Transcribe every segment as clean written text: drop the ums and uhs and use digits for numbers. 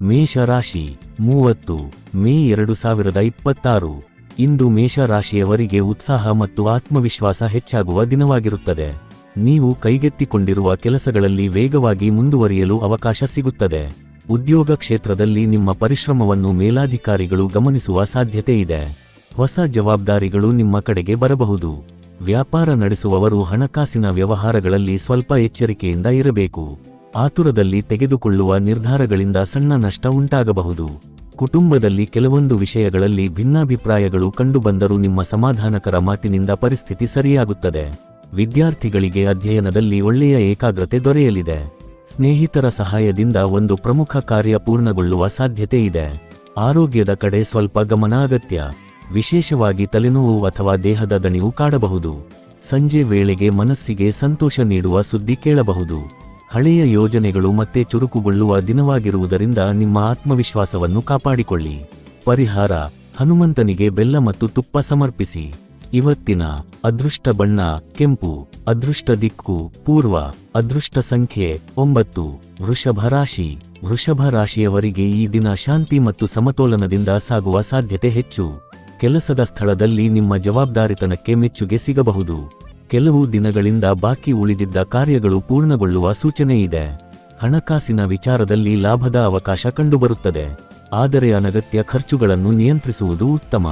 ಮೇಷರಾಶಿ 30 ಮೇ 2026. ಇಂದು ಮೇಷರಾಶಿಯವರಿಗೆ ಉತ್ಸಾಹ ಮತ್ತು ಆತ್ಮವಿಶ್ವಾಸ ಹೆಚ್ಚಾಗುವ ದಿನವಾಗಿರುತ್ತದೆ. ನೀವು ಕೈಗೆತ್ತಿಕೊಂಡಿರುವ ಕೆಲಸಗಳಲ್ಲಿ ವೇಗವಾಗಿ ಮುಂದುವರಿಯಲು ಅವಕಾಶ ಸಿಗುತ್ತದೆ. ಉದ್ಯೋಗ ಕ್ಷೇತ್ರದಲ್ಲಿ ನಿಮ್ಮ ಪರಿಶ್ರಮವನ್ನು ಮೇಲಾಧಿಕಾರಿಗಳು ಗಮನಿಸುವ ಸಾಧ್ಯತೆ ಇದೆ. ಹೊಸ ಜವಾಬ್ದಾರಿಗಳು ನಿಮ್ಮ ಕಡೆಗೆ ಬರಬಹುದು. ವ್ಯಾಪಾರ ನಡೆಸುವವರು ಹಣಕಾಸಿನ ವ್ಯವಹಾರಗಳಲ್ಲಿ ಸ್ವಲ್ಪ ಎಚ್ಚರಿಕೆಯಿಂದ ಇರಬೇಕು. ಆತುರದಲ್ಲಿ ತೆಗೆದುಕೊಳ್ಳುವ ನಿರ್ಧಾರಗಳಿಂದ ಸಣ್ಣ ನಷ್ಟ ಉಂಟಾಗಬಹುದು. ಕುಟುಂಬದಲ್ಲಿ ಕೆಲವೊಂದು ವಿಷಯಗಳಲ್ಲಿ ಭಿನ್ನಾಭಿಪ್ರಾಯಗಳು ಕಂಡುಬಂದರೂ ನಿಮ್ಮ ಸಮಾಧಾನಕರ ಮಾತಿನಿಂದ ಪರಿಸ್ಥಿತಿ ಸರಿಯಾಗುತ್ತದೆ. ವಿದ್ಯಾರ್ಥಿಗಳಿಗೆ ಅಧ್ಯಯನದಲ್ಲಿ ಒಳ್ಳೆಯ ಏಕಾಗ್ರತೆ ದೊರೆಯಲಿದೆ. ಸ್ನೇಹಿತರ ಸಹಾಯದಿಂದ ಒಂದು ಪ್ರಮುಖ ಕಾರ್ಯ ಪೂರ್ಣಗೊಳ್ಳುವ ಸಾಧ್ಯತೆ ಇದೆ. ಆರೋಗ್ಯದ ಕಡೆ ಸ್ವಲ್ಪ ಗಮನ ಅಗತ್ಯ. ವಿಶೇಷವಾಗಿ ತಲೆನೋವು ಅಥವಾ ದೇಹದ ದಣಿವು ಕಾಡಬಹುದು. ಸಂಜೆ ವೇಳೆಗೆ ಮನಸ್ಸಿಗೆ ಸಂತೋಷ ನೀಡುವ ಸುದ್ದಿ ಕೇಳಬಹುದು. ಹಳೆಯ ಯೋಜನೆಗಳು ಮತ್ತೆ ಚುರುಕುಗೊಳ್ಳುವ ದಿನವಾಗಿರುವುದರಿಂದ ನಿಮ್ಮ ಆತ್ಮವಿಶ್ವಾಸವನ್ನು ಕಾಪಾಡಿಕೊಳ್ಳಿ. ಪರಿಹಾರ: ಹನುಮಂತನಿಗೆ ಬೆಲ್ಲ ಮತ್ತು ತುಪ್ಪ ಸಮರ್ಪಿಸಿ. ಇವತ್ತಿನ ಅದೃಷ್ಟ ಬಣ್ಣ ಕೆಂಪು. ಅದೃಷ್ಟ ದಿಕ್ಕು ಪೂರ್ವ. ಅದೃಷ್ಟ ಸಂಖ್ಯೆ 9. ವೃಷಭ ರಾಶಿ. ವೃಷಭ ರಾಶಿಯವರಿಗೆ ಈ ದಿನ ಶಾಂತಿ ಮತ್ತು ಸಮತೋಲನದಿಂದ ಸಾಗುವ ಸಾಧ್ಯತೆ ಹೆಚ್ಚು. ಕೆಲಸದ ಸ್ಥಳದಲ್ಲಿ ನಿಮ್ಮ ಜವಾಬ್ದಾರಿತನಕ್ಕೆ ಮೆಚ್ಚುಗೆ ಸಿಗಬಹುದು. ಕೆಲವು ದಿನಗಳಿಂದ ಬಾಕಿ ಉಳಿದಿದ್ದ ಕಾರ್ಯಗಳು ಪೂರ್ಣಗೊಳ್ಳುವ ಸೂಚನೆ ಇದೆ. ಹಣಕಾಸಿನ ವಿಚಾರದಲ್ಲಿ ಲಾಭದ ಅವಕಾಶ ಕಂಡುಬರುತ್ತದೆ. ಆದರೆ ಅನಗತ್ಯ ಖರ್ಚುಗಳನ್ನು ನಿಯಂತ್ರಿಸುವುದು ಉತ್ತಮ.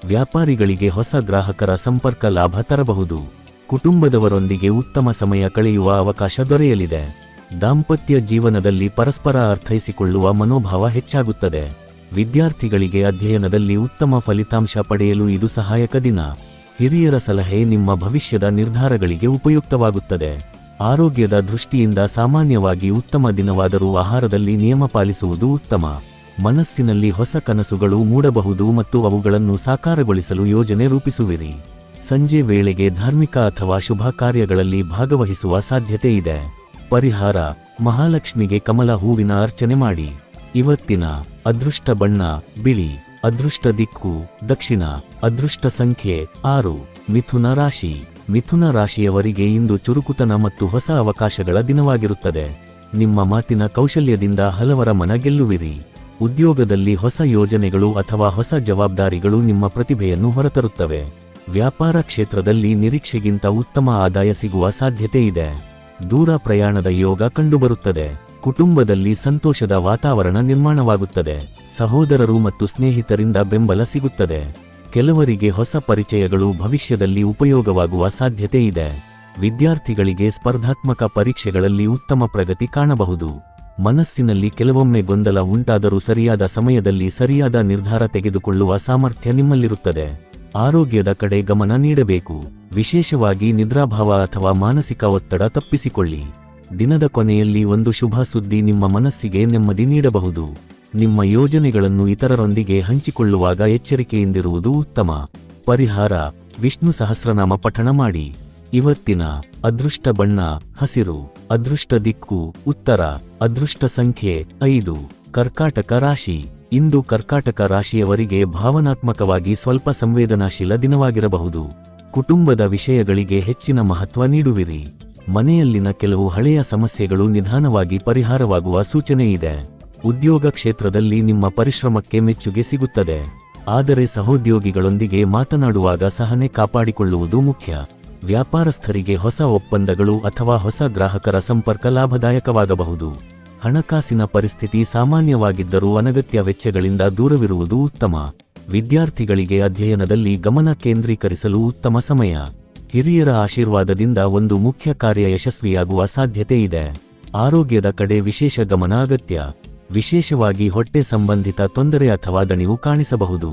ವ್ಯಾಪಾರಿಗಳಿಗೆ ಹೊಸ ಗ್ರಾಹಕರ ಸಂಪರ್ಕ ಲಾಭ ತರಬಹುದು. ಕುಟುಂಬದವರೊಂದಿಗೆ ಉತ್ತಮ ಸಮಯ ಕಳೆಯುವ ಅವಕಾಶ ದೊರೆಯಲಿದೆ. ದಾಂಪತ್ಯ ಜೀವನದಲ್ಲಿ ಪರಸ್ಪರ ಅರ್ಥೈಸಿಕೊಳ್ಳುವ ಮನೋಭಾವ ಹೆಚ್ಚಾಗುತ್ತದೆ. ವಿದ್ಯಾರ್ಥಿಗಳಿಗೆ ಅಧ್ಯಯನದಲ್ಲಿ ಉತ್ತಮ ಫಲಿತಾಂಶ ಪಡೆಯಲು ಇದು ಸಹಾಯಕ ದಿನ. ಹಿರಿಯರ ಸಲಹೆ ನಿಮ್ಮ ಭವಿಷ್ಯದ ನಿರ್ಧಾರಗಳಿಗೆ ಉಪಯುಕ್ತವಾಗುತ್ತದೆ. ಆರೋಗ್ಯದ ದೃಷ್ಟಿಯಿಂದ ಸಾಮಾನ್ಯವಾಗಿ ಉತ್ತಮ ದಿನವಾದರೂ ಆಹಾರದಲ್ಲಿ ನಿಯಮ ಪಾಲಿಸುವುದು ಉತ್ತಮ. ಮನಸ್ಸಿನಲ್ಲಿ ಹೊಸ ಕನಸುಗಳು ಮೂಡಬಹುದು ಮತ್ತು ಅವುಗಳನ್ನು ಸಾಕಾರಗೊಳಿಸಲು ಯೋಜನೆ ರೂಪಿಸುವಿರಿ. ಸಂಜೆ ವೇಳೆಗೆ ಧಾರ್ಮಿಕ ಅಥವಾ ಶುಭ ಕಾರ್ಯಗಳಲ್ಲಿ ಭಾಗವಹಿಸುವ ಸಾಧ್ಯತೆ ಇದೆ. ಪರಿಹಾರ: ಮಹಾಲಕ್ಷ್ಮಿಗೆ ಕಮಲ ಹೂವಿನ ಅರ್ಚನೆ ಮಾಡಿ. ಇವತ್ತಿನ ಅದೃಷ್ಟ ಬಣ್ಣ ಬಿಳಿ. ಅದೃಷ್ಟ ದಿಕ್ಕು ದಕ್ಷಿಣ. ಅದೃಷ್ಟ ಸಂಖ್ಯೆ 6. ಮಿಥುನ ರಾಶಿ. ಮಿಥುನ ರಾಶಿಯವರಿಗೆ ಇಂದು ಚುರುಕುತನ ಮತ್ತು ಹೊಸ ಅವಕಾಶಗಳ ದಿನವಾಗಿರುತ್ತದೆ. ನಿಮ್ಮ ಮಾತಿನ ಕೌಶಲ್ಯದಿಂದ ಹಲವರ ಮನ ಗೆಲ್ಲುವಿರಿ. ಉದ್ಯೋಗದಲ್ಲಿ ಹೊಸ ಯೋಜನೆಗಳು ಅಥವಾ ಹೊಸ ಜವಾಬ್ದಾರಿಗಳು ನಿಮ್ಮ ಪ್ರತಿಭೆಯನ್ನು ಹೊರತರುತ್ತವೆ. ವ್ಯಾಪಾರ ಕ್ಷೇತ್ರದಲ್ಲಿ ನಿರೀಕ್ಷೆಗಿಂತ ಉತ್ತಮ ಆದಾಯ ಸಿಗುವ ಸಾಧ್ಯತೆ ಇದೆ. ದೂರ ಪ್ರಯಾಣದ ಯೋಗ ಕಂಡುಬರುತ್ತದೆ. ಕುಟುಂಬದಲ್ಲಿ ಸಂತೋಷದ ವಾತಾವರಣ ನಿರ್ಮಾಣವಾಗುತ್ತದೆ. ಸಹೋದರರು ಮತ್ತು ಸ್ನೇಹಿತರಿಂದ ಬೆಂಬಲ ಸಿಗುತ್ತದೆ. ಕೆಲವರಿಗೆ ಹೊಸ ಪರಿಚಯಗಳು ಭವಿಷ್ಯದಲ್ಲಿ ಉಪಯೋಗವಾಗುವ ಸಾಧ್ಯತೆ ಇದೆ. ವಿದ್ಯಾರ್ಥಿಗಳಿಗೆ ಸ್ಪರ್ಧಾತ್ಮಕ ಪರೀಕ್ಷೆಗಳಲ್ಲಿ ಉತ್ತಮ ಪ್ರಗತಿ ಕಾಣಬಹುದು. ಮನಸ್ಸಿನಲ್ಲಿ ಕೆಲವೊಮ್ಮೆ ಗೊಂದಲ ಉಂಟಾದರೂ ಸರಿಯಾದ ಸಮಯದಲ್ಲಿ ಸರಿಯಾದ ನಿರ್ಧಾರ ತೆಗೆದುಕೊಳ್ಳುವ ಸಾಮರ್ಥ್ಯ ನಿಮ್ಮಲ್ಲಿರುತ್ತದೆ. ಆರೋಗ್ಯದ ಕಡೆ ಗಮನ ನೀಡಬೇಕು. ವಿಶೇಷವಾಗಿ ನಿದ್ರಾಭಾವ ಅಥವಾ ಮಾನಸಿಕ ಒತ್ತಡ ತಪ್ಪಿಸಿಕೊಳ್ಳಿ. ದಿನದ ಕೊನೆಯಲ್ಲಿ ಒಂದು ಶುಭ ಸುದ್ದಿ ನಿಮ್ಮ ಮನಸ್ಸಿಗೆ ನೆಮ್ಮದಿ ನೀಡಬಹುದು. ನಿಮ್ಮ ಯೋಜನೆಗಳನ್ನು ಇತರರೊಂದಿಗೆ ಹಂಚಿಕೊಳ್ಳುವಾಗ ಎಚ್ಚರಿಕೆಯಿಂದಿರುವುದು ಉತ್ತಮ. ಪರಿಹಾರ: ವಿಷ್ಣು ಸಹಸ್ರನಾಮ ಪಠಣ ಮಾಡಿ. ಇವತ್ತಿನ ಅದೃಷ್ಟ ಬಣ್ಣ ಹಸಿರು. ಅದೃಷ್ಟ ದಿಕ್ಕು ಉತ್ತರ. ಅದೃಷ್ಟ ಸಂಖ್ಯೆ 5. ಕರ್ಕಾಟಕ ರಾಶಿ. ಇಂದು ಕರ್ಕಾಟಕ ರಾಶಿಯವರಿಗೆ ಭಾವನಾತ್ಮಕವಾಗಿ ಸ್ವಲ್ಪ ಸಂವೇದನಾಶೀಲ ದಿನವಾಗಿರಬಹುದು. ಕುಟುಂಬದ ವಿಷಯಗಳಿಗೆ ಹೆಚ್ಚಿನ ಮಹತ್ವ ನೀಡುವಿರಿ. ಮನೆಯಲ್ಲಿನ ಕೆಲವು ಹಳೆಯ ಸಮಸ್ಯೆಗಳು ನಿಧಾನವಾಗಿ ಪರಿಹಾರವಾಗುವ ಸೂಚನೆ ಇದೆ. ಉದ್ಯೋಗ ಕ್ಷೇತ್ರದಲ್ಲಿ ನಿಮ್ಮ ಪರಿಶ್ರಮಕ್ಕೆ ಮೆಚ್ಚುಗೆ ಸಿಗುತ್ತದೆ. ಆದರೆ ಸಹೋದ್ಯೋಗಿಗಳೊಂದಿಗೆ ಮಾತನಾಡುವಾಗ ಸಹನೆ ಕಾಪಾಡಿಕೊಳ್ಳುವುದು ಮುಖ್ಯ. ವ್ಯಾಪಾರಸ್ಥರಿಗೆ ಹೊಸ ಒಪ್ಪಂದಗಳು ಅಥವಾ ಹೊಸ ಗ್ರಾಹಕರ ಸಂಪರ್ಕ ಲಾಭದಾಯಕವಾಗಬಹುದು. ಹಣಕಾಸಿನ ಪರಿಸ್ಥಿತಿ ಸಾಮಾನ್ಯವಾಗಿದ್ದರೂ ಅನಗತ್ಯ ವೆಚ್ಚಗಳಿಂದ ದೂರವಿರುವುದು ಉತ್ತಮ. ವಿದ್ಯಾರ್ಥಿಗಳಿಗೆ ಅಧ್ಯಯನದಲ್ಲಿ ಗಮನ ಕೇಂದ್ರೀಕರಿಸಲು ಉತ್ತಮ ಸಮಯ. ಹಿರಿಯರ ಆಶೀರ್ವಾದದಿಂದ ಒಂದು ಮುಖ್ಯ ಕಾರ್ಯ ಯಶಸ್ವಿಯಾಗುವ ಸಾಧ್ಯತೆ ಇದೆ. ಆರೋಗ್ಯದ ಕಡೆ ವಿಶೇಷ ಗಮನ ಅಗತ್ಯ. ವಿಶೇಷವಾಗಿ ಹೊಟ್ಟೆ ಸಂಬಂಧಿತ ತೊಂದರೆ ಅಥವಾ ದಣಿವು ಕಾಣಿಸಬಹುದು.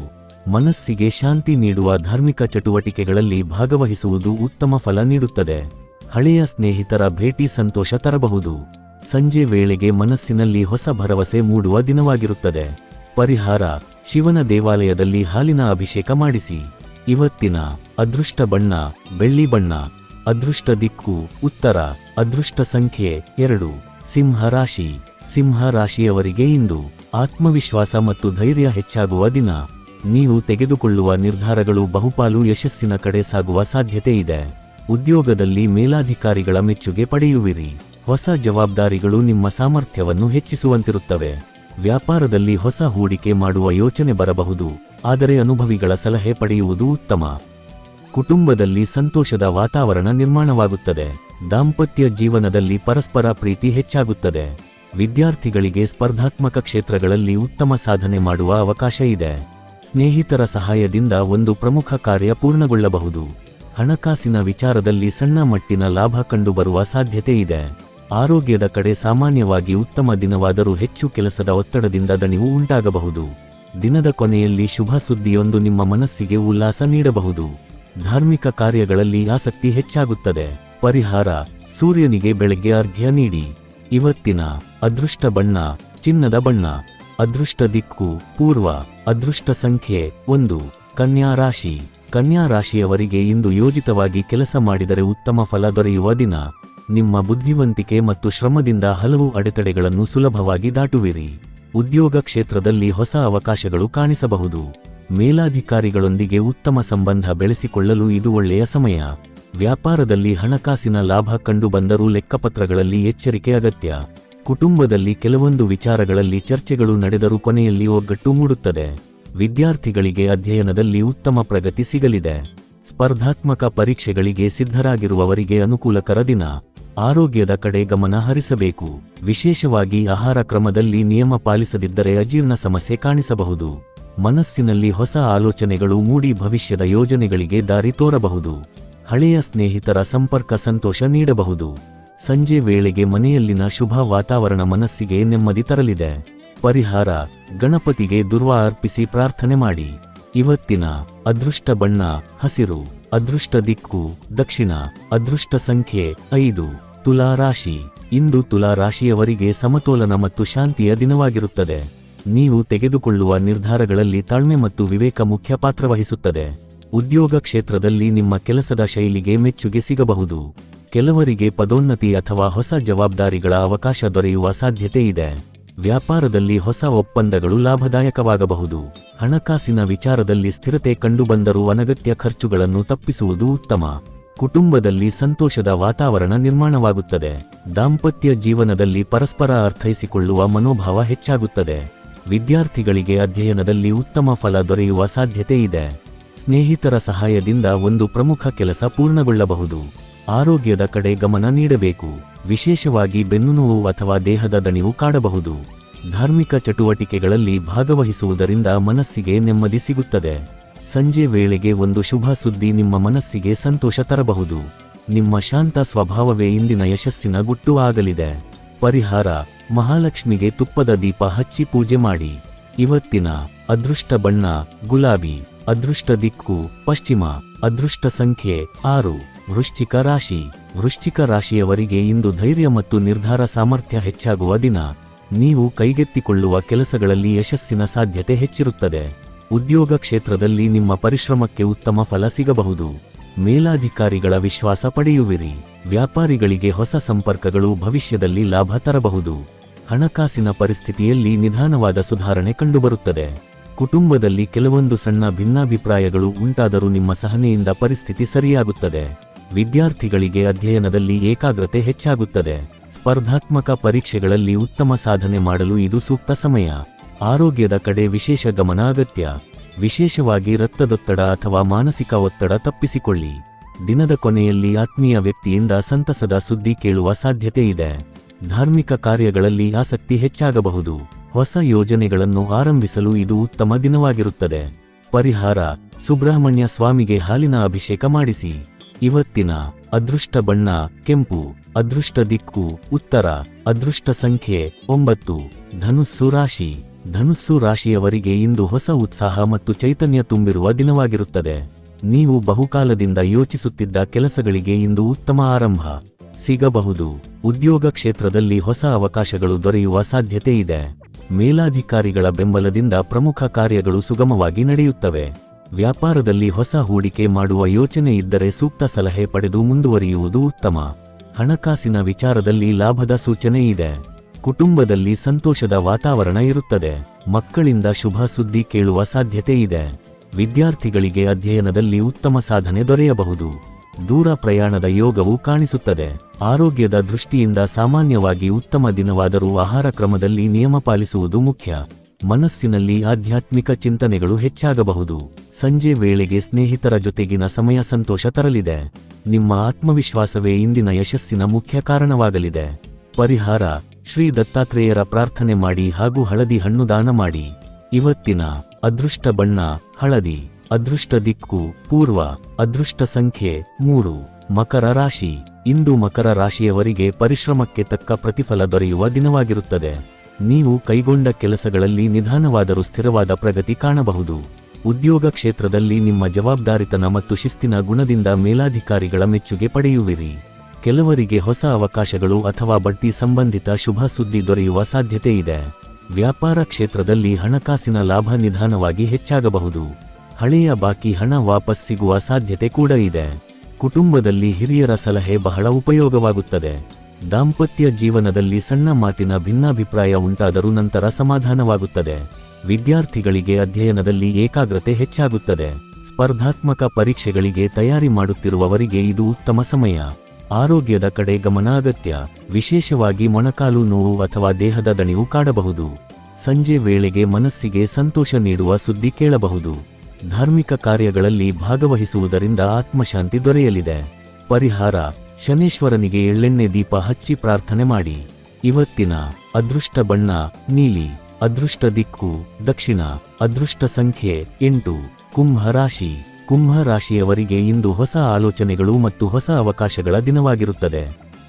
ಮನಸ್ಸಿಗೆ ಶಾಂತಿ ನೀಡುವ ಧಾರ್ಮಿಕ ಚಟುವಟಿಕೆಗಳಲ್ಲಿ ಭಾಗವಹಿಸುವುದು ಉತ್ತಮ ಫಲ ನೀಡುತ್ತದೆ. ಹಳೆಯ ಸ್ನೇಹಿತರ ಭೇಟಿ ಸಂತೋಷ ತರಬಹುದು. ಸಂಜೆ ವೇಳೆಗೆ ಮನಸ್ಸಿನಲ್ಲಿ ಹೊಸ ಭರವಸೆ ಮೂಡುವ ದಿನವಾಗಿರುತ್ತದೆ. ಪರಿಹಾರ: ಶಿವನ ದೇವಾಲಯದಲ್ಲಿ ಹಾಲಿನ ಅಭಿಷೇಕ ಮಾಡಿಸಿ. ಇವತ್ತಿನ ಅದೃಷ್ಟ ಬಣ್ಣ ಬೆಳ್ಳಿ ಬಣ್ಣ. ಅದೃಷ್ಟ ದಿಕ್ಕು ಉತ್ತರ. ಅದೃಷ್ಟ ಸಂಖ್ಯೆ 2. ಸಿಂಹ ರಾಶಿ. ಸಿಂಹ ರಾಶಿಯವರಿಗೆ ಇಂದು ಆತ್ಮವಿಶ್ವಾಸ ಮತ್ತು ಧೈರ್ಯ ಹೆಚ್ಚಾಗುವ ದಿನ. ನೀವು ತೆಗೆದುಕೊಳ್ಳುವ ನಿರ್ಧಾರಗಳು ಬಹುಪಾಲು ಯಶಸ್ಸಿನ ಕಡೆ ಸಾಗುವ ಸಾಧ್ಯತೆ ಇದೆ. ಉದ್ಯೋಗದಲ್ಲಿ ಮೇಲಾಧಿಕಾರಿಗಳ ಮೆಚ್ಚುಗೆ ಪಡೆಯುವಿರಿ. ಹೊಸ ಜವಾಬ್ದಾರಿಗಳು ನಿಮ್ಮ ಸಾಮರ್ಥ್ಯವನ್ನು ಹೆಚ್ಚಿಸುವಂತಿರುತ್ತವೆ. ವ್ಯಾಪಾರದಲ್ಲಿ ಹೊಸ ಹೂಡಿಕೆ ಮಾಡುವ ಯೋಚನೆ ಬರಬಹುದು, ಆದರೆ ಅನುಭವಿಗಳ ಸಲಹೆ ಪಡೆಯುವುದು ಉತ್ತಮ. ಕುಟುಂಬದಲ್ಲಿ ಸಂತೋಷದ ವಾತಾವರಣ ನಿರ್ಮಾಣವಾಗುತ್ತದೆ. ದಾಂಪತ್ಯ ಜೀವನದಲ್ಲಿ ಪರಸ್ಪರ ಪ್ರೀತಿ ಹೆಚ್ಚಾಗುತ್ತದೆ. ವಿದ್ಯಾರ್ಥಿಗಳಿಗೆ ಸ್ಪರ್ಧಾತ್ಮಕ ಕ್ಷೇತ್ರಗಳಲ್ಲಿ ಉತ್ತಮ ಸಾಧನೆ ಮಾಡುವ ಅವಕಾಶ ಇದೆ. ಸ್ನೇಹಿತರ ಸಹಾಯದಿಂದ ಒಂದು ಪ್ರಮುಖ ಕಾರ್ಯ ಪೂರ್ಣಗೊಳ್ಳಬಹುದು. ಹಣಕಾಸಿನ ವಿಚಾರದಲ್ಲಿ ಸಣ್ಣ ಮಟ್ಟಿನ ಲಾಭ ಕಂಡುಬರುವ ಸಾಧ್ಯತೆ ಇದೆ. ಆರೋಗ್ಯದ ಕಡೆ ಸಾಮಾನ್ಯವಾಗಿ ಉತ್ತಮ ದಿನವಾದರೂ ಹೆಚ್ಚು ಕೆಲಸದ ಒತ್ತಡದಿಂದ ದಣಿವು ಉಂಟಾಗಬಹುದು. ದಿನದ ಕೊನೆಯಲ್ಲಿ ಶುಭ ಸುದ್ದಿಯೊಂದು ನಿಮ್ಮ ಮನಸ್ಸಿಗೆ ಉಲ್ಲಾಸ ನೀಡಬಹುದು. ಧಾರ್ಮಿಕ ಕಾರ್ಯಗಳಲ್ಲಿ ಆಸಕ್ತಿ ಹೆಚ್ಚಾಗುತ್ತದೆ. ಪರಿಹಾರ: ಸೂರ್ಯನಿಗೆ ಬೆಳಗ್ಗೆ ಅರ್ಘ್ಯ ನೀಡಿ. ಇವತ್ತಿನ ಅದೃಷ್ಟ ಬಣ್ಣ ಚಿನ್ನದ ಬಣ್ಣ. ಅದೃಷ್ಟ ದಿಕ್ಕು ಪೂರ್ವ. ಅದೃಷ್ಟ ಸಂಖ್ಯೆ 1. ಕನ್ಯಾ ರಾಶಿ. ಕನ್ಯಾ ರಾಶಿಯವರಿಗೆ ಇಂದು ಯೋಜಿತವಾಗಿ ಕೆಲಸ ಮಾಡಿದರೆ ಉತ್ತಮ ಫಲ ದೊರೆಯುವ ದಿನ. ನಿಮ್ಮ ಬುದ್ಧಿವಂತಿಕೆ ಮತ್ತು ಶ್ರಮದಿಂದ ಹಲವು ಅಡೆತಡೆಗಳನ್ನು ಸುಲಭವಾಗಿ ದಾಟುವಿರಿ. ಉದ್ಯೋಗ ಕ್ಷೇತ್ರದಲ್ಲಿ ಹೊಸ ಅವಕಾಶಗಳು ಕಾಣಿಸಬಹುದು. ಮೇಲಾಧಿಕಾರಿಗಳೊಂದಿಗೆ ಉತ್ತಮ ಸಂಬಂಧ ಬೆಳೆಸಿಕೊಳ್ಳಲು ಇದು ಒಳ್ಳೆಯ ಸಮಯ. ವ್ಯಾಪಾರದಲ್ಲಿ ಹಣಕಾಸಿನ ಲಾಭ ಕಂಡುಬಂದರೂ ಲೆಕ್ಕಪತ್ರಗಳಲ್ಲಿ ಎಚ್ಚರಿಕೆ ಅಗತ್ಯ. ಕುಟುಂಬದಲ್ಲಿ ಕೆಲವೊಂದು ವಿಚಾರಗಳಲ್ಲಿ ಚರ್ಚೆಗಳು ನಡೆದರೂ ಕೊನೆಯಲ್ಲಿ ಒಗ್ಗಟ್ಟು ಮೂಡುತ್ತದೆ. ವಿದ್ಯಾರ್ಥಿಗಳಿಗೆ ಅಧ್ಯಯನದಲ್ಲಿ ಉತ್ತಮ ಪ್ರಗತಿ ಸಿಗಲಿದೆ. ಸ್ಪರ್ಧಾತ್ಮಕ ಪರೀಕ್ಷೆಗಳಿಗೆ ಸಿದ್ಧರಾಗಿರುವವರಿಗೆ ಅನುಕೂಲಕರ ದಿನ. ಆರೋಗ್ಯದ ಕಡೆ ಗಮನ ಹರಿಸಬೇಕು. ವಿಶೇಷವಾಗಿ ಆಹಾರ ಕ್ರಮದಲ್ಲಿ ನಿಯಮ ಪಾಲಿಸದಿದ್ದರೆ ಅಜೀರ್ಣ ಸಮಸ್ಯೆ ಕಾಣಿಸಬಹುದು. ಮನಸ್ಸಿನಲ್ಲಿ ಹೊಸ ಆಲೋಚನೆಗಳು ಮೂಡಿ ಭವಿಷ್ಯದ ಯೋಜನೆಗಳಿಗೆ ದಾರಿ ತೋರಬಹುದು. ಹಳೆಯ ಸ್ನೇಹಿತರ ಸಂಪರ್ಕ ಸಂತೋಷ ನೀಡಬಹುದು. ಸಂಜೆ ವೇಳೆಗೆ ಮನೆಯಲ್ಲಿನ ಶುಭ ವಾತಾವರಣ ಮನಸ್ಸಿಗೆ ನೆಮ್ಮದಿ ತರಲಿದೆ. ಪರಿಹಾರ: ಗಣಪತಿಗೆ ದುರ್ವಾ ಅರ್ಪಿಸಿ ಪ್ರಾರ್ಥನೆ ಮಾಡಿ. ಇವತ್ತಿನ ಅದೃಷ್ಟ ಬಣ್ಣ ಹಸಿರು. ಅದೃಷ್ಟ ದಿಕ್ಕು ದಕ್ಷಿಣ. ಅದೃಷ್ಟ ಸಂಖ್ಯೆ 5. ತುಲಾ ರಾಶಿ. ಇಂದು ತುಲಾ ರಾಶಿಯವರಿಗೆ ಸಮತೋಲನ ಮತ್ತು ಶಾಂತಿಯ ದಿನವಾಗಿರುತ್ತದೆ. ನೀವು ತೆಗೆದುಕೊಳ್ಳುವ ನಿರ್ಧಾರಗಳಲ್ಲಿ ತಾಳ್ಮೆ ಮತ್ತು ವಿವೇಕ ಮುಖ್ಯ ಪಾತ್ರ ವಹಿಸುತ್ತದೆ. ಉದ್ಯೋಗ ಕ್ಷೇತ್ರದಲ್ಲಿ ನಿಮ್ಮ ಕೆಲಸದ ಶೈಲಿಗೆ ಮೆಚ್ಚುಗೆ ಸಿಗಬಹುದು. ಕೆಲವರಿಗೆ ಪದೋನ್ನತಿ ಅಥವಾ ಹೊಸ ಜವಾಬ್ದಾರಿಗಳ ಅವಕಾಶ ದೊರೆಯುವ ಸಾಧ್ಯತೆ ಇದೆ. ವ್ಯಾಪಾರದಲ್ಲಿ ಹೊಸ ಒಪ್ಪಂದಗಳು ಲಾಭದಾಯಕವಾಗಬಹುದು. ಹಣಕಾಸಿನ ವಿಚಾರದಲ್ಲಿ ಸ್ಥಿರತೆ ಕಂಡುಬಂದರೂ ಅನಗತ್ಯ ಖರ್ಚುಗಳನ್ನು ತಪ್ಪಿಸುವುದು ಉತ್ತಮ. ಕುಟುಂಬದಲ್ಲಿ ಸಂತೋಷದ ವಾತಾವರಣ ನಿರ್ಮಾಣವಾಗುತ್ತದೆ. ದಾಂಪತ್ಯ ಜೀವನದಲ್ಲಿ ಪರಸ್ಪರ ಅರ್ಥೈಸಿಕೊಳ್ಳುವ ಮನೋಭಾವ ಹೆಚ್ಚಾಗುತ್ತದೆ. ವಿದ್ಯಾರ್ಥಿಗಳಿಗೆ ಅಧ್ಯಯನದಲ್ಲಿ ಉತ್ತಮ ಫಲ ದೊರೆಯುವ ಸಾಧ್ಯತೆ ಇದೆ. ಸ್ನೇಹಿತರ ಸಹಾಯದಿಂದ ಒಂದು ಪ್ರಮುಖ ಕೆಲಸ ಪೂರ್ಣಗೊಳ್ಳಬಹುದು. ಆರೋಗ್ಯದ ಕಡೆ ಗಮನ ನೀಡಬೇಕು. ವಿಶೇಷವಾಗಿ ಬೆನ್ನುನೋವು ಅಥವಾ ದೇಹದ ದಣಿವು ಕಾಡಬಹುದು. ಧಾರ್ಮಿಕ ಚಟುವಟಿಕೆಗಳಲ್ಲಿ ಭಾಗವಹಿಸುವುದರಿಂದ ಮನಸ್ಸಿಗೆ ನೆಮ್ಮದಿ ಸಿಗುತ್ತದೆ. ಸಂಜೆ ವೇಳೆಗೆ ಒಂದು ಶುಭ ಸುದ್ದಿ ನಿಮ್ಮ ಮನಸ್ಸಿಗೆ ಸಂತೋಷ ತರಬಹುದು. ನಿಮ್ಮ ಶಾಂತ ಸ್ವಭಾವವೇ ಇಂದಿನ ಯಶಸ್ಸಿನ ಗುಟ್ಟು ಆಗಲಿದೆ. ಪರಿಹಾರ: ಮಹಾಲಕ್ಷ್ಮಿಗೆ ತುಪ್ಪದ ದೀಪ ಹಚ್ಚಿ ಪೂಜೆ ಮಾಡಿ. ಇವತ್ತಿನ ಅದೃಷ್ಟ ಬಣ್ಣ ಗುಲಾಬಿ. ಅದೃಷ್ಟ ದಿಕ್ಕು ಪಶ್ಚಿಮ. ಅದೃಷ್ಟ ಸಂಖ್ಯೆ 6. ವೃಶ್ಚಿಕ ರಾಶಿ. ವೃಶ್ಚಿಕ ರಾಶಿಯವರಿಗೆ ಇಂದು ಧೈರ್ಯ ಮತ್ತು ನಿರ್ಧಾರ ಸಾಮರ್ಥ್ಯ ಹೆಚ್ಚಾಗುವ ದಿನ. ನೀವು ಕೈಗೆತ್ತಿಕೊಳ್ಳುವ ಕೆಲಸಗಳಲ್ಲಿ ಯಶಸ್ಸಿನ ಸಾಧ್ಯತೆ ಹೆಚ್ಚಿರುತ್ತದೆ. ಉದ್ಯೋಗ ಕ್ಷೇತ್ರದಲ್ಲಿ ನಿಮ್ಮ ಪರಿಶ್ರಮಕ್ಕೆ ಉತ್ತಮ ಫಲ ಸಿಗಬಹುದು. ಮೇಲಾಧಿಕಾರಿಗಳ ವಿಶ್ವಾಸ ಪಡೆಯುವಿರಿ. ವ್ಯಾಪಾರಿಗಳಿಗೆ ಹೊಸ ಸಂಪರ್ಕಗಳು ಭವಿಷ್ಯದಲ್ಲಿ ಲಾಭ ತರಬಹುದು. ಹಣಕಾಸಿನ ಪರಿಸ್ಥಿತಿಯಲ್ಲಿ ನಿಧಾನವಾದ ಸುಧಾರಣೆ ಕಂಡುಬರುತ್ತದೆ. ಕುಟುಂಬದಲ್ಲಿ ಕೆಲವೊಂದು ಸಣ್ಣ ಭಿನ್ನಾಭಿಪ್ರಾಯಗಳು ಉಂಟಾದರೂ ನಿಮ್ಮ ಸಹನೆಯಿಂದ ಪರಿಸ್ಥಿತಿ ಸರಿಯಾಗುತ್ತದೆ. ವಿದ್ಯಾರ್ಥಿಗಳಿಗೆ ಅಧ್ಯಯನದಲ್ಲಿ ಏಕಾಗ್ರತೆ ಹೆಚ್ಚಾಗುತ್ತದೆ. ಸ್ಪರ್ಧಾತ್ಮಕ ಪರೀಕ್ಷೆಗಳಲ್ಲಿ ಉತ್ತಮ ಸಾಧನೆ ಮಾಡಲು ಇದು ಸೂಕ್ತ ಸಮಯ. ಆರೋಗ್ಯದ ಕಡೆ ವಿಶೇಷ ಗಮನ ಅಗತ್ಯ. ವಿಶೇಷವಾಗಿ ರಕ್ತದೊತ್ತಡ ಅಥವಾ ಮಾನಸಿಕ ಒತ್ತಡ ತಪ್ಪಿಸಿಕೊಳ್ಳಿ. ದಿನದ ಕೊನೆಯಲ್ಲಿ ಆತ್ಮೀಯ ವ್ಯಕ್ತಿಯಿಂದ ಸಂತಸದ ಸುದ್ದಿ ಕೇಳುವ ಸಾಧ್ಯತೆ ಇದೆ. ಧಾರ್ಮಿಕ ಕಾರ್ಯಗಳಲ್ಲಿ ಆಸಕ್ತಿ ಹೆಚ್ಚಾಗಬಹುದು. ಹೊಸ ಯೋಜನೆಗಳನ್ನು ಆರಂಭಿಸಲು ಇದು ಉತ್ತಮ ದಿನವಾಗಿರುತ್ತದೆ. ಪರಿಹಾರ: ಸುಬ್ರಹ್ಮಣ್ಯ ಸ್ವಾಮಿಗೆ ಹಾಲಿನ ಅಭಿಷೇಕ ಮಾಡಿಸಿ. ಇವತ್ತಿನ ಅದೃಷ್ಟ ಬಣ್ಣ ಕೆಂಪು. ಅದೃಷ್ಟ ದಿಕ್ಕು ಉತ್ತರ. ಅದೃಷ್ಟ ಸಂಖ್ಯೆ 9. ಧನುಸ್ಸು ರಾಶಿ. ಧನುಸ್ಸು ರಾಶಿಯವರಿಗೆ ಇಂದು ಹೊಸ ಉತ್ಸಾಹ ಮತ್ತು ಚೈತನ್ಯ ತುಂಬಿರುವ ದಿನವಾಗಿರುತ್ತದೆ. ನೀವು ಬಹುಕಾಲದಿಂದ ಯೋಚಿಸುತ್ತಿದ್ದ ಕೆಲಸಗಳಿಗೆ ಇಂದು ಉತ್ತಮ ಆರಂಭ ಸಿಗಬಹುದು. ಉದ್ಯೋಗ ಕ್ಷೇತ್ರದಲ್ಲಿ ಹೊಸ ಅವಕಾಶಗಳು ದೊರೆಯುವ ಸಾಧ್ಯತೆ ಇದೆ. ಮೇಲಾಧಿಕಾರಿಗಳ ಬೆಂಬಲದಿಂದ ಪ್ರಮುಖ ಕಾರ್ಯಗಳು ಸುಗಮವಾಗಿ ನಡೆಯುತ್ತವೆ. ವ್ಯಾಪಾರದಲ್ಲಿ ಹೊಸ ಹೂಡಿಕೆ ಮಾಡುವ ಯೋಚನೆ ಇದ್ದರೆ ಸೂಕ್ತ ಸಲಹೆ ಪಡೆದು ಮುಂದುವರಿಯುವುದು ಉತ್ತಮ. ಹಣಕಾಸಿನ ವಿಚಾರದಲ್ಲಿ ಲಾಭದ ಸೂಚನೆ ಇದೆ. ಕುಟುಂಬದಲ್ಲಿ ಸಂತೋಷದ ವಾತಾವರಣ ಇರುತ್ತದೆ. ಮಕ್ಕಳಿಂದ ಶುಭ ಸುದ್ದಿ ಕೇಳುವ ಸಾಧ್ಯತೆ ಇದೆ. ವಿದ್ಯಾರ್ಥಿಗಳಿಗೆ ಅಧ್ಯಯನದಲ್ಲಿ ಉತ್ತಮ ಸಾಧನೆ ದೊರೆಯಬಹುದು. ದೂರ ಪ್ರಯಾಣದ ಯೋಗವು ಕಾಣಿಸುತ್ತದೆ. ಆರೋಗ್ಯದ ದೃಷ್ಟಿಯಿಂದ ಸಾಮಾನ್ಯವಾಗಿ ಉತ್ತಮ ದಿನವಾದರೂ ಆಹಾರ ಕ್ರಮದಲ್ಲಿ ನಿಯಮ ಪಾಲಿಸುವುದು ಮುಖ್ಯ. ಮನಸ್ಸಿನಲ್ಲಿ ಆಧ್ಯಾತ್ಮಿಕ ಚಿಂತನೆಗಳು ಹೆಚ್ಚಾಗಬಹುದು. ಸಂಜೆ ವೇಳೆಗೆ ಸ್ನೇಹಿತರ ಜೊತೆಗಿನ ಸಮಯ ಸಂತೋಷ ತರಲಿದೆ. ನಿಮ್ಮ ಆತ್ಮವಿಶ್ವಾಸವೇ ಇಂದಿನ ಯಶಸ್ಸಿನ ಮುಖ್ಯ ಕಾರಣವಾಗಲಿದೆ. ಪರಿಹಾರ: ಶ್ರೀ ದತ್ತಾತ್ರೇಯರ ಪ್ರಾರ್ಥನೆ ಮಾಡಿ ಹಾಗೂ ಹಳದಿ ಹಣ್ಣು ದಾನ ಮಾಡಿ. ಇವತ್ತಿನ ಅದೃಷ್ಟ ಬಣ್ಣ ಹಳದಿ. ಅದೃಷ್ಟ ದಿಕ್ಕು ಪೂರ್ವ. ಅದೃಷ್ಟ ಸಂಖ್ಯೆ 3. ಮಕರ ರಾಶಿ. ಇಂದು ಮಕರ ರಾಶಿಯವರಿಗೆ ಪರಿಶ್ರಮಕ್ಕೆ ತಕ್ಕ ಪ್ರತಿಫಲ ದೊರೆಯುವ ದಿನವಾಗಿರುತ್ತದೆ. ನೀವು ಕೈಗೊಂಡ ಕೆಲಸಗಳಲ್ಲಿ ನಿಧಾನವಾದರೂ ಸ್ಥಿರವಾದ ಪ್ರಗತಿ ಕಾಣಬಹುದು. ಉದ್ಯೋಗ ಕ್ಷೇತ್ರದಲ್ಲಿ ನಿಮ್ಮ ಜವಾಬ್ದಾರಿತನ ಮತ್ತು ಶಿಸ್ತಿನ ಗುಣದಿಂದ ಮೇಲಾಧಿಕಾರಿಗಳ ಮೆಚ್ಚುಗೆ ಪಡೆಯುವಿರಿ. ಕೆಲವರಿಗೆ ಹೊಸ ಅವಕಾಶಗಳು ಅಥವಾ ಬಡ್ತಿ ಸಂಬಂಧಿತ ಶುಭ ಸುದ್ದಿ ದೊರೆಯುವ ಸಾಧ್ಯತೆ ಇದೆ. ವ್ಯಾಪಾರ ಕ್ಷೇತ್ರದಲ್ಲಿ ಹಣಕಾಸಿನ ಲಾಭ ನಿಧಾನವಾಗಿ ಹೆಚ್ಚಾಗಬಹುದು. ಹಳೆಯ ಬಾಕಿ ಹಣ ವಾಪಸ್ ಸಿಗುವ ಸಾಧ್ಯತೆ ಕೂಡ ಇದೆ. ಕುಟುಂಬದಲ್ಲಿ ಹಿರಿಯರ ಸಲಹೆ ಬಹಳ ಉಪಯೋಗವಾಗುತ್ತದೆ. ದಾಂಪತ್ಯ ಜೀವನದಲ್ಲಿ ಸಣ್ಣ ಮಾತಿನ ಭಿನ್ನಾಭಿಪ್ರಾಯ ಉಂಟಾದರೂ ನಂತರ ಸಮಾಧಾನವಾಗುತ್ತದೆ. ವಿದ್ಯಾರ್ಥಿಗಳಿಗೆ ಅಧ್ಯಯನದಲ್ಲಿ ಏಕಾಗ್ರತೆ ಹೆಚ್ಚಾಗುತ್ತದೆ. ಸ್ಪರ್ಧಾತ್ಮಕ ಪರೀಕ್ಷೆಗಳಿಗೆ ತಯಾರಿ ಮಾಡುತ್ತಿರುವವರಿಗೆ ಇದು ಉತ್ತಮ ಸಮಯ. ಆರೋಗ್ಯದ ಕಡೆ ಗಮನ ಅಗತ್ಯ. ವಿಶೇಷವಾಗಿ ಮೊಣಕಾಲು ನೋವು ಅಥವಾ ದೇಹದ ದಣಿವು ಕಾಡಬಹುದು. ಸಂಜೆ ವೇಳೆಗೆ ಮನಸ್ಸಿಗೆ ಸಂತೋಷ ನೀಡುವ ಸುದ್ದಿ ಕೇಳಬಹುದು. ಧಾರ್ಮಿಕ ಕಾರ್ಯಗಳಲ್ಲಿ ಭಾಗವಹಿಸುವುದರಿಂದ ಆತ್ಮಶಾಂತಿ ದೊರೆಯಲಿದೆ. ಪರಿಹಾರ: ಶನೇಶ್ವರನಿಗೆ ಎಳ್ಳೆಣ್ಣೆ ದೀಪ ಹಚ್ಚಿ ಪ್ರಾರ್ಥನೆ ಮಾಡಿ. ಇವತ್ತಿನ ಅದೃಷ್ಟ ಬಣ್ಣ ನೀಲಿ. ಅದೃಷ್ಟ ದಿಕ್ಕು ದಕ್ಷಿಣ. ಅದೃಷ್ಟ ಸಂಖ್ಯೆ 8. ಕುಂಭ ರಾಶಿ. ಕುಂಭ ರಾಶಿಯವರಿಗೆ ಇಂದು ಹೊಸ ಆಲೋಚನೆಗಳು ಮತ್ತು ಹೊಸ ಅವಕಾಶಗಳ ದಿನವಾಗಿರುತ್ತದೆ.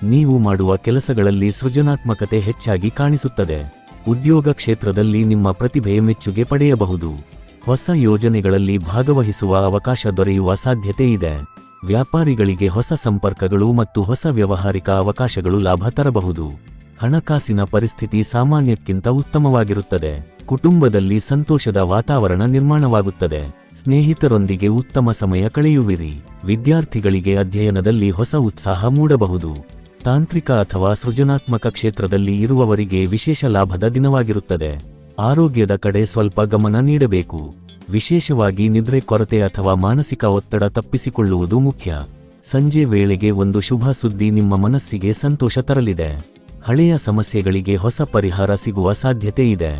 ನೀವು ಮಾಡುವ ಕೆಲಸಗಳಲ್ಲಿ ಸೃಜನಾತ್ಮಕತೆ ಹೆಚ್ಚಾಗಿ ಕಾಣಿಸುತ್ತದೆ. ಉದ್ಯೋಗ ಕ್ಷೇತ್ರದಲ್ಲಿ ನಿಮ್ಮ ಪ್ರತಿಭೆ ಮೆಚ್ಚುಗೆ ಪಡೆಯಬಹುದು. ಹೊಸ ಯೋಜನೆಗಳಲ್ಲಿ ಭಾಗವಹಿಸುವ ಅವಕಾಶ ದೊರೆಯುವ ಸಾಧ್ಯತೆ ಇದೆ. ವ್ಯಾಪಾರಿಗಳಿಗೆ ಹೊಸ ಸಂಪರ್ಕಗಳು ಮತ್ತು ಹೊಸ ವ್ಯಾವಹಾರಿಕ ಅವಕಾಶಗಳು ಲಾಭ ತರಬಹುದು. ಹಣಕಾಸಿನ ಪರಿಸ್ಥಿತಿ ಸಾಮಾನ್ಯಕ್ಕಿಂತ ಉತ್ತಮವಾಗಿರುತ್ತದೆ. ಕುಟುಂಬದಲ್ಲಿ ಸಂತೋಷದ ವಾತಾವರಣ ನಿರ್ಮಾಣವಾಗುತ್ತದೆ. ಸ್ನೇಹಿತರೊಂದಿಗೆ ಉತ್ತಮ ಸಮಯ ಕಳೆಯುವಿರಿ. ವಿದ್ಯಾರ್ಥಿಗಳಿಗೆ ಅಧ್ಯಯನದಲ್ಲಿ ಹೊಸ ಉತ್ಸಾಹ ಮೂಡಬಹುದು. ತಾಂತ್ರಿಕ ಅಥವಾ ಸೃಜನಾತ್ಮಕ ಕ್ಷೇತ್ರದಲ್ಲಿ ಇರುವವರಿಗೆ ವಿಶೇಷ ಲಾಭದ ದಿನವಾಗಿರುತ್ತದೆ. ಆರೋಗ್ಯದ ಕಡೆ ಸ್ವಲ್ಪ ಗಮನ ನೀಡಬೇಕು. ವಿಶೇಷವಾಗಿ ನಿದ್ರೆ ಕೊರತೆ ಅಥವಾ ಮಾನಸಿಕ ಒತ್ತಡ ತಪ್ಪಿಸಿಕೊಳ್ಳುವುದು ಮುಖ್ಯ. ಸಂಜೆ ವೇಳೆಗೆ ಒಂದು ಶುಭ ಸುದ್ದಿ ನಿಮ್ಮ ಮನಸ್ಸಿಗೆ ಸಂತೋಷ ತರಲಿದೆ. ಹಳೆಯ ಸಮಸ್ಯೆಗಳಿಗೆ ಹೊಸ ಪರಿಹಾರ ಸಿಗುವ ಸಾಧ್ಯತೆ ಇದೆ.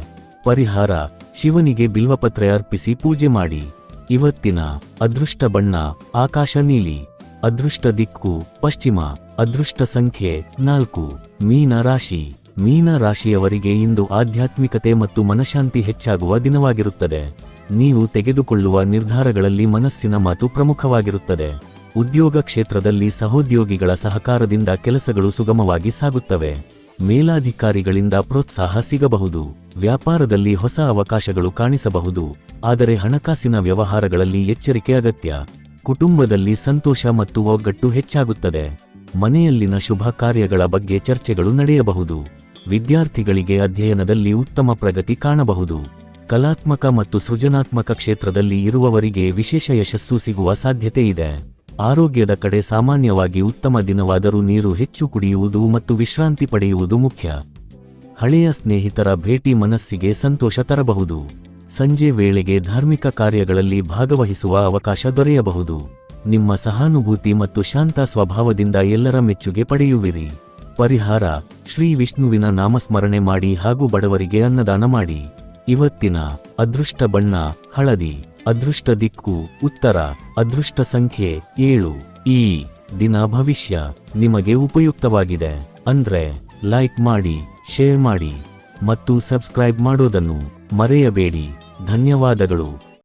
ಪರಿಹಾರ: ಶಿವನಿಗೆ ಬಿಲ್ವಪತ್ರೆ ಅರ್ಪಿಸಿ ಪೂಜೆ ಮಾಡಿ. ಇವತ್ತಿನ ಅದೃಷ್ಟ ಬಣ್ಣ ಆಕಾಶ ನೀಲಿ. ಅದೃಷ್ಟ ದಿಕ್ಕು ಪಶ್ಚಿಮ. ಅದೃಷ್ಟ ಸಂಖ್ಯೆ 4. ಮೀನ ರಾಶಿ. ಮೀನ ರಾಶಿಯವರಿಗೆ ಇಂದು ಆಧ್ಯಾತ್ಮಿಕತೆ ಮತ್ತು ಮನಃಶಾಂತಿ ಹೆಚ್ಚಾಗುವ ದಿನವಾಗಿರುತ್ತದೆ. ನೀವು ತೆಗೆದುಕೊಳ್ಳುವ ನಿರ್ಧಾರಗಳಲ್ಲಿ ಮನಸ್ಸಿನ ಮಾತು ಪ್ರಮುಖವಾಗಿರುತ್ತದೆ. ಉದ್ಯೋಗ ಕ್ಷೇತ್ರದಲ್ಲಿ ಸಹೋದ್ಯೋಗಿಗಳ ಸಹಕಾರದಿಂದ ಕೆಲಸಗಳು ಸುಗಮವಾಗಿ ಸಾಗುತ್ತವೆ. ಮೇಲಾಧಿಕಾರಿಗಳಿಂದ ಪ್ರೋತ್ಸಾಹ ಸಿಗಬಹುದು. ವ್ಯಾಪಾರದಲ್ಲಿ ಹೊಸ ಅವಕಾಶಗಳು ಕಾಣಿಸಬಹುದು, ಆದರೆ ಹಣಕಾಸಿನ ವ್ಯವಹಾರಗಳಲ್ಲಿ ಎಚ್ಚರಿಕೆ ಅಗತ್ಯ. ಕುಟುಂಬದಲ್ಲಿ ಸಂತೋಷ ಮತ್ತು ಒಗ್ಗಟ್ಟು ಹೆಚ್ಚಾಗುತ್ತದೆ. ಮನೆಯಲ್ಲಿನ ಶುಭ ಕಾರ್ಯಗಳ ಬಗ್ಗೆ ಚರ್ಚೆಗಳು ನಡೆಯಬಹುದು. ವಿದ್ಯಾರ್ಥಿಗಳಿಗೆ ಅಧ್ಯಯನದಲ್ಲಿ ಉತ್ತಮ ಪ್ರಗತಿ ಕಾಣಬಹುದು. ಕಲಾತ್ಮಕ ಮತ್ತು ಸೃಜನಾತ್ಮಕ ಕ್ಷೇತ್ರದಲ್ಲಿ ಇರುವವರಿಗೆ ವಿಶೇಷ ಯಶಸ್ಸು ಸಿಗುವ ಸಾಧ್ಯತೆ ಇದೆ. ಆರೋಗ್ಯದ ಕಡೆ ಸಾಮಾನ್ಯವಾಗಿ ಉತ್ತಮ ದಿನವಾದರೂ ನೀರು ಹೆಚ್ಚು ಕುಡಿಯುವುದು ಮತ್ತು ವಿಶ್ರಾಂತಿ ಪಡೆಯುವುದು ಮುಖ್ಯ. ಹಳೆಯ ಸ್ನೇಹಿತರ ಭೇಟಿ ಮನಸ್ಸಿಗೆ ಸಂತೋಷ ತರಬಹುದು. ಸಂಜೆ ವೇಳೆಗೆ ಧಾರ್ಮಿಕ ಕಾರ್ಯಗಳಲ್ಲಿ ಭಾಗವಹಿಸುವ ಅವಕಾಶ ದೊರೆಯಬಹುದು. ನಿಮ್ಮ ಸಹಾನುಭೂತಿ ಮತ್ತು ಶಾಂತ ಸ್ವಭಾವದಿಂದ ಎಲ್ಲರ ಮೆಚ್ಚುಗೆ ಪಡೆಯುವಿರಿ. ಪರಿಹಾರ: ಶ್ರೀ ವಿಷ್ಣುವಿನ ನಾಮಸ್ಮರಣೆ ಮಾಡಿ ಹಾಗೂ ಬಡವರಿಗೆ ಅನ್ನದಾನ ಮಾಡಿ. ಇವತ್ತಿನ ಅದೃಷ್ಟ ಬಣ್ಣ ಹಳದಿ. ಅದೃಷ್ಟ ದಿಕ್ಕು ಉತ್ತರ. ಅದೃಷ್ಟ ಸಂಖ್ಯೆ 7. ಈ ದಿನ ಭವಿಷ್ಯ ನಿಮಗೆ ಉಪಯುಕ್ತವಾಗಿದೆ ಅಂದ್ರೆ ಲೈಕ್ ಮಾಡಿ, ಶೇರ್ ಮಾಡಿ ಮತ್ತು ಸಬ್ಸ್ಕ್ರೈಬ್ ಮಾಡೋದನ್ನು ಮರೆಯಬೇಡಿ. ಧನ್ಯವಾದಗಳು.